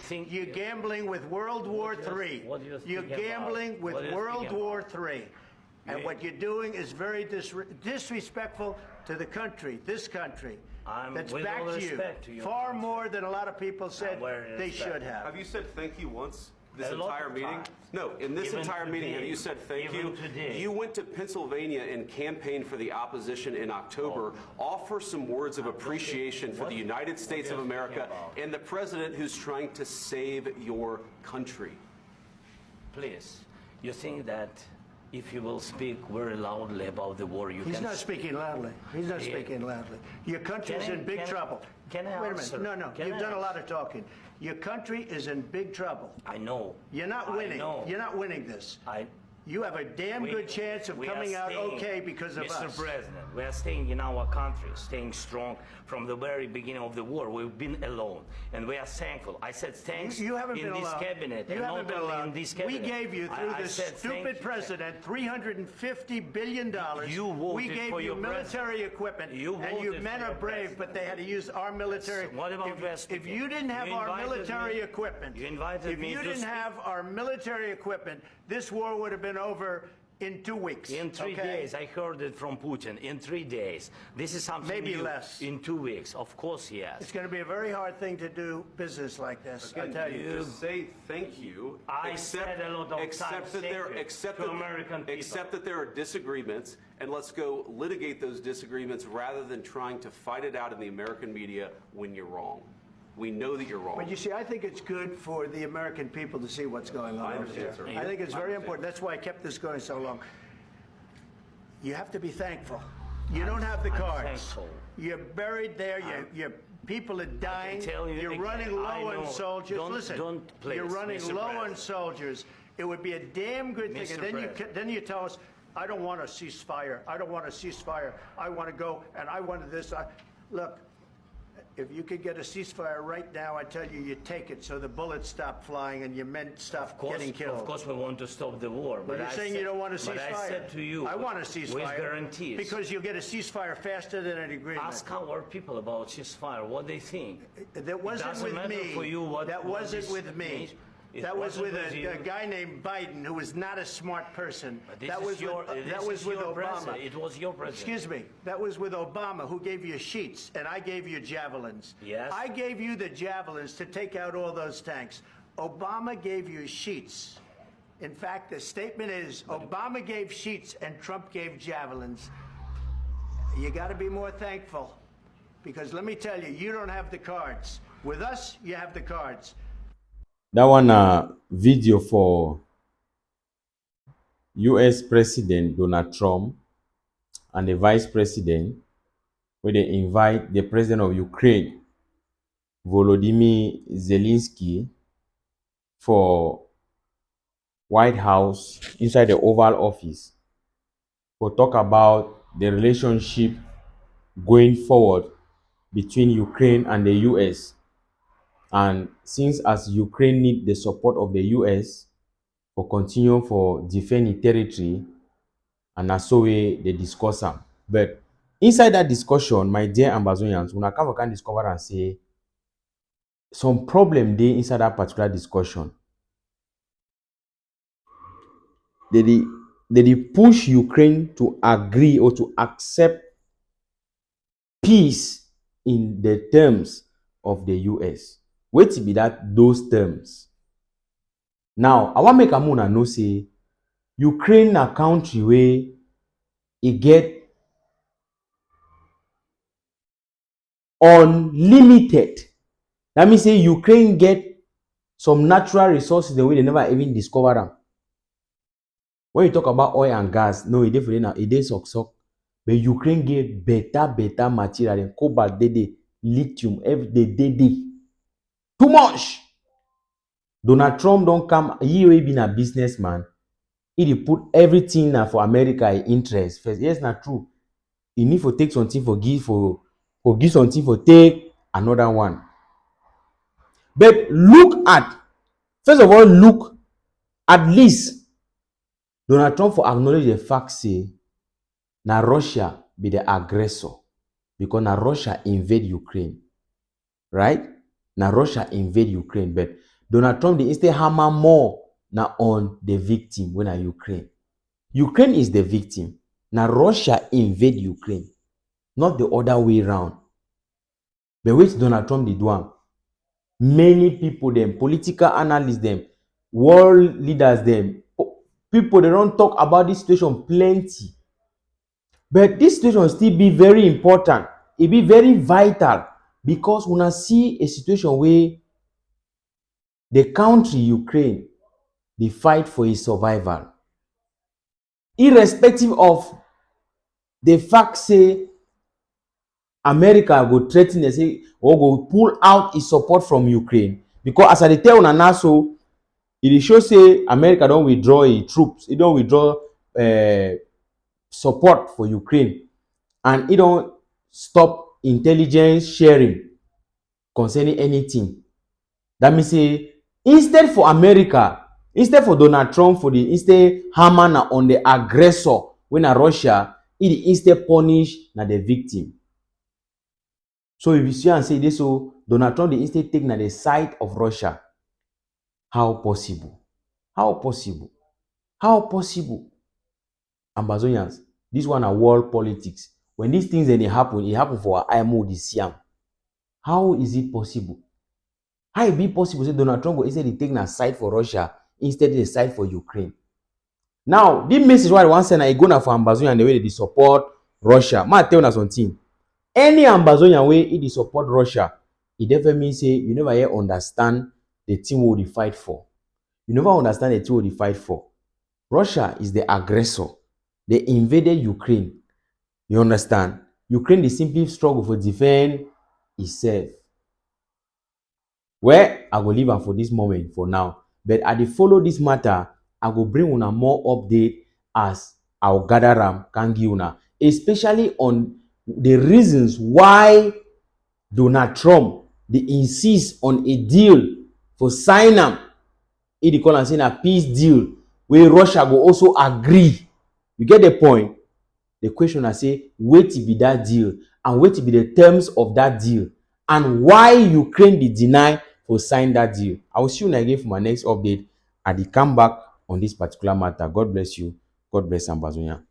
You're gambling with World War III. You're gambling with World War III. And what you're doing is very disrespectful to the country, this country, that's backed you far more than a lot of people said they should have. Have you said thank you once? This entire meeting? No, in this entire meeting, have you said thank you? You went to Pennsylvania and campaigned for the opposition in October. Offer some words of appreciation for the United States of America and the president who's trying to save your country. Please, you think that if you will speak very loudly about the war, you can... He's not speaking loudly. He's not speaking loudly. Your country is in big trouble. Can I answer? Wait a minute. No, you've done a lot of talking. Your country is in big trouble. I know. You're not winning. You're not winning this. You have a damn good chance of coming out okay because of us. Mr. President, we are staying in our country, staying strong from the very beginning of the war. We've been alone, and we are thankful. I said thanks you haven't in been this alone. cabinet, you and haven't not been only alone. in this cabinet. We gave you, through this stupid president, $350 billion. You voted we gave for you your military equipment, and you men are brave, but they had to use our military. What about if you didn't have our military equipment, if you didn't have our military equipment, this war would have been over in 2 weeks. In 3 days. I heard it from Putin. In 3 days. This is something maybe new. Less. In 2 weeks. Of course, yes. It's going to be a very hard thing to do business like this. Again, I tell you. Just say thank you. I said a lot of except that there are disagreements, and let's go litigate those disagreements rather than trying to fight it out in the American media when you're wrong. We know that you're wrong. But you see, I think it's good for the American people to see what's going on over there. I think it's very important. That's why I kept this going so long. You have to be thankful. You don't have the cards. Thankful. You're buried there. Your people are dying. You're running low on soldiers. Listen, you're running low on soldiers. It would be a damn good thing. And then you tell us, I don't want a ceasefire. I don't want a ceasefire. I want to go, and I wanted this. Look. If you could get a ceasefire right now, I tell you, you take it so the bullets stop flying and your men stop getting killed. Of course, we want to stop the war. But you're saying you don't want a ceasefire. But I said to you, I want a ceasefire. With guarantees. Because you'll get a ceasefire faster than an agreement. Ask our people about ceasefire, what they think. That wasn't with me. For you that wasn't with me. That was with a guy named Biden, who was not a smart person. That was with Obama. It was your president. Excuse me. That was with Obama, who gave you sheets, and I gave you javelins. Yes. I gave you the javelins to take out all those tanks. Obama gave you sheets. In fact, the statement is Obama gave sheets and Trump gave javelins. You got to be more thankful, because let me tell you, you don't have the cards. With us, you have the cards. That one video for US President Donald Trump and the Vice President, where they invite the President of Ukraine, Volodymyr Zelensky, for White House inside the Oval Office for talk about the relationship going forward between Ukraine and the US. And since as Ukraine need the support of the US for continue for defending territory, and that's so way they discuss them. But inside that discussion, my dear Ambazonians, when I can discover and say some problem there inside that particular discussion. They push Ukraine to agree or to accept peace in the terms of the US. Wait to be that those terms. Now, I want to make a mona know say Ukraine a country where it get unlimited. That means say Ukraine get some natural resources the way they never even discover them. When you talk about oil and gas, no, it is suck. But Ukraine get better material than cobalt, lithium, every day. Too much. Donald Trump don't come. He will be a businessman. He put everything for America in interest first. Yes, not true. He need to take something for give something for take another one. But first of all, look at least Donald Trump for acknowledge the fact say na Russia be the aggressor because na Russia invade Ukraine, right? Now Russia invade Ukraine, but Donald Trump they instead hammer more now on the victim when are Ukraine. Ukraine is the victim. Now Russia invade Ukraine, not the other way around. But which Donald Trump did one. Many people, them, political analysts, them, world leaders, them, people they don't talk about this situation plenty. But this situation still be very important. It be very vital because when I see a situation where the country Ukraine they fight for its survival, irrespective of the fact say America go threaten and say or go pull out its support from Ukraine, because as I tell una now so it shows say America don't withdraw its troops, it don't withdraw support for Ukraine, and it don't stop intelligence sharing concerning anything. That means say instead for America, instead for Donald Trump for the instead hammer on the aggressor when a Russia, it instead punish na the victim. So if you see and say this, so Donald Trump they instead take na the side of Russia. How possible? How possible? How possible? Ambazonians, this one are world politics. When these things then they happen for our IMO this year. How is it possible? How it be possible say Donald Trump go instead they take na side for Russia instead the side for Ukraine? Now, this message why I want to say go na for Ambazonian the way they support Russia. Ma tell us something. Any Ambazonian way it support Russia, it definitely means say you never yet understand the team we fight for. You never understand the team we fight for. Russia is the aggressor. They invaded Ukraine. You understand? Ukraine is simply struggle for defend itself. Well, I will leave am for this moment for now. But as they follow this matter, I will bring una more update as I will gather am can give una, especially on the reasons why Donald Trump they insist on a deal for sign am. He call am saying a peace deal where Russia will also agree. You get the point? The question I say, wait to be that deal and wait to be the terms of that deal and why Ukraine did deny for sign that deal. I will see you again for my next update. I will come back on this particular matter. God bless you. God bless Ambazonia.